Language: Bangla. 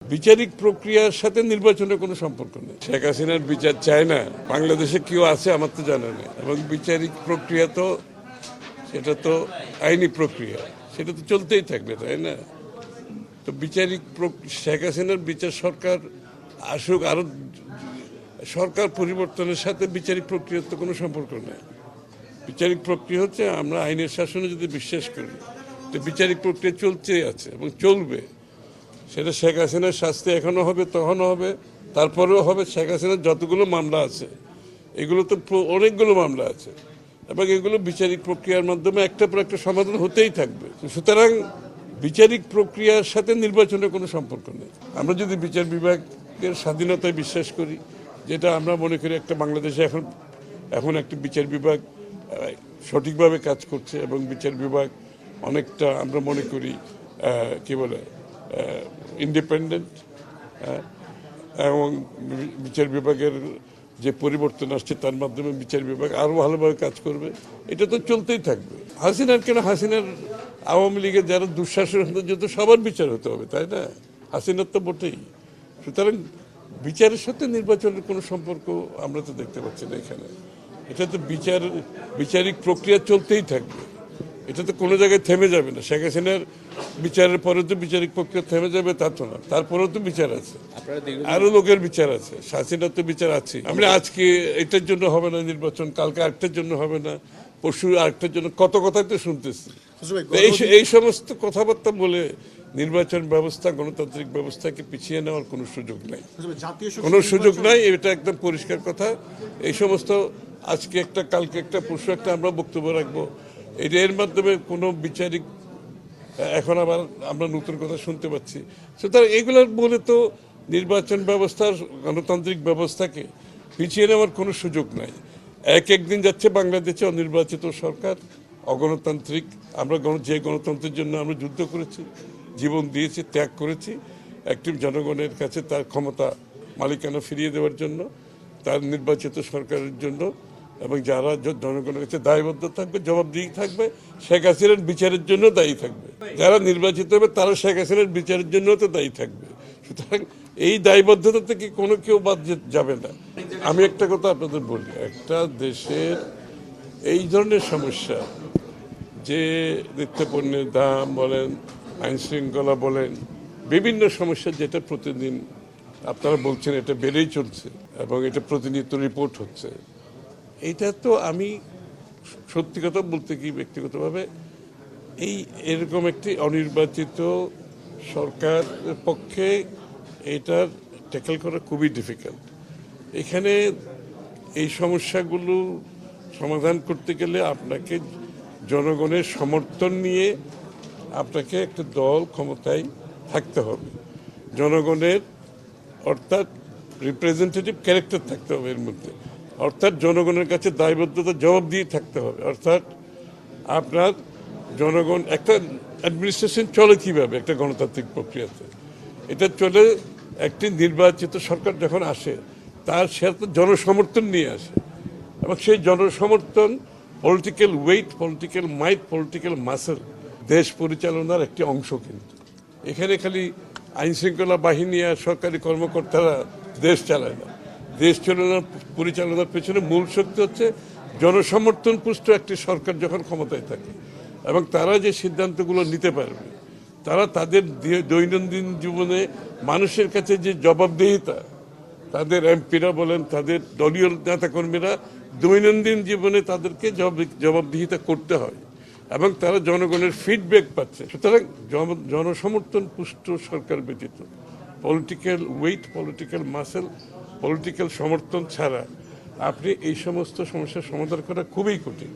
বিচারিক প্রক্রিয়ার সাথে নির্বাচনের কোনো সম্পর্ক নেই। শেখ হাসিনার বিচার চায় না, বাংলাদেশে কেউ আছে আমার তো জানা নেই। এবং বিচারিক প্রক্রিয়া তো সেটা তো আইনি প্রক্রিয়া, সেটা তো চলতেই থাকবে, তাই না? তো শেখ হাসিনার বিচার সরকার আসুক, আরো সরকার পরিবর্তনের সাথে বিচারিক প্রক্রিয়ার তো কোনো সম্পর্ক নেই। বিচারিক প্রক্রিয়া হচ্ছে আমরা আইনের শাসনে যদি বিশ্বাস করি, তো বিচারিক প্রক্রিয়া চলতে আছে এবং চলবে। সেটা শেখ হাসিনার শাস্তি এখনো হবে, তখনও হবে, তারপরেও হবে। শেখ হাসিনার যতগুলো মামলা আছে, এগুলো তো অনেকগুলো মামলা আছে এবং এগুলো বিচারিক প্রক্রিয়ার মাধ্যমে একটার পর একটা সমাধান হতেই থাকবে। সুতরাং বিচারিক প্রক্রিয়ার সাথে নির্বাচনের কোনো সম্পর্ক নেই। আমরা যদি বিচার বিভাগের স্বাধীনতায় বিশ্বাস করি, যেটা আমরা মনে করি একটা বাংলাদেশে এখন একটা বিচার বিভাগ সঠিকভাবে কাজ করছে এবং বিচার বিভাগ অনেকটা আমরা মনে করি কি বলে ইন্ডিপেন্ডেন্ট, এবং বিচার বিভাগের যে পরিবর্তন আসছে তার মাধ্যমে বিচার বিভাগ আরও ভালোভাবে কাজ করবে। এটা তো চলতেই থাকবে। হাসিনার কেন, হাসিনার আওয়ামী লীগের যারা দুঃশাসন হতে যেত সবার বিচার হতে হবে, তাই না? হাসিনার তো বটেই। সুতরাং বিচারের সাথে নির্বাচনের কোনো সম্পর্ক আমরা তো দেখতে পাচ্ছি না এখানে। এটা তো বিচারিক প্রক্রিয়া চলতেই থাকবে, এটা তো কোনো জায়গায় থেমে যাবে না। শেখ হাসিনার বিচারের পরে তো বিচারিক প্রক্রিয়া থেমে যাবে তা তো না, তারপরেও তো বিচার আছে, আরো লোকের বিচার আছে, হাসিনার তো বিচার আছে। আমরা আজকে এটার জন্য হবে না নির্বাচন, কালকে আরেকটার জন্য হবে না, পরশু আরেকটার জন্য, কত কথাই তো শুনতেছি। এই সমস্ত কথাবার্তা বলে নির্বাচন ব্যবস্থা, গণতান্ত্রিক ব্যবস্থাকে পিছিয়ে নেওয়ার কোনো সুযোগ নাই, কোনো সুযোগ নাই। এটা একদম পরিষ্কার কথা। এই সমস্ত আজকে একটা, কালকে একটা, পরশু একটা আমরা বক্তব্য রাখবো, এর মাধ্যমে কোনো বিচারিক এখন আবার আমরা নতুন কথা শুনতে পাচ্ছি। সুতরাং এগুলোর বলে তো নির্বাচন ব্যবস্থার, গণতান্ত্রিক ব্যবস্থাকে পিছিয়ে নেওয়ার কোনো সুযোগ নাই। একদিন যাচ্ছে বাংলাদেশে অনির্বাচিত সরকার, অগণতান্ত্রিক। আমরা যে গণতন্ত্রের জন্য আমরা যুদ্ধ করেছি, জীবন দিয়েছি, ত্যাগ করেছি, একটি জনগণের কাছে তার ক্ষমতা মালিকানা ফিরিয়ে দেওয়ার জন্য, তার নির্বাচিত সরকারের জন্য, এবং যারা জনগণের কাছে দায়বদ্ধ থাকবে, জবাবদিহি থাকবে, শেখ হাসিনার বিচারের জন্য দায়ী থাকবে। যারা নির্বাচিত হবে তারা শেখ হাসিনার বিচারের জন্য তো দায়ী থাকবে। সুতরাং এই দায়বদ্ধতা থেকে কোনো কেউ বাদ যাবে না। আমি একটা কথা আপনাদের বলি, একটা দেশের এই ধরনের সমস্যা, যে নিত্যপণ্যের দাম বলেন, আইন শৃঙ্খলা বলেন, বিভিন্ন সমস্যা যেটা প্রতিদিন আপনারা বলছেন এটা বেড়েই চলছে এবং এটা প্রতিনিয়ত রিপোর্ট হচ্ছে, এইটা তো আমি সত্যি কথা বলতে কি ব্যক্তিগতভাবে এরকম একটি অনির্বাচিত সরকারের পক্ষে এটার ট্যাকেল করা খুবই ডিফিকাল্ট। এখানে এই সমস্যাগুলো সমাধান করতে গেলে আপনাকে জনগণের সমর্থন নিয়ে আপনাকে একটা দল ক্ষমতায় থাকতে হবে, জনগণের অর্থাৎ রিপ্রেজেন্টেটিভ ক্যারেক্টার থাকতে হবে এর মধ্যে, অর্থাৎ জনগণের কাছে দায়বদ্ধতা জবাবদিহি থাকতে হবে। অর্থাৎ আপনার জনগণ, একটা অ্যাডমিনিস্ট্রেশন চলে কীভাবে একটা গণতান্ত্রিক প্রক্রিয়াতে, এটা চলে একটি নির্বাচিত সরকার যখন আসে তার সাথে জনসমর্থন নিয়ে আসে, এবং সেই জনসমর্থন পলিটিক্যাল ওয়েট, পলিটিক্যাল মাইট, পলিটিক্যাল মাসেল দেশ পরিচালনার একটি অংশ। কিন্তু এখানে খালি আইনশৃঙ্খলা বাহিনী আর সরকারি কর্মকর্তারা দেশ চালায় না। দেশ পরিচালনার পেছনে মূল শক্তি হচ্ছে জনসমর্থন পুষ্ট একটি সরকার যখন ক্ষমতায় থাকে, এবং তারা যে সিদ্ধান্তগুলো নিতে পারবে, তারা তাদের দৈনন্দিন জীবনে মানুষের কাছে যে জবাবদিহিতা, তাদের এমপিরা বলেন, তাদের দলীয় নেতাকর্মীরা দৈনন্দিন জীবনে তাদেরকে জবাবদিহিতা করতে হয়, এবং তারা জনগণের ফিডব্যাক পাচ্ছে। সুতরাং জনসমর্থন পুষ্ট সরকার ব্যতীত, political weight, political muscle, political সমর্থন ছাড়া আপনি এই সমস্ত সমস্যার সমাধান করা খুবই কঠিন।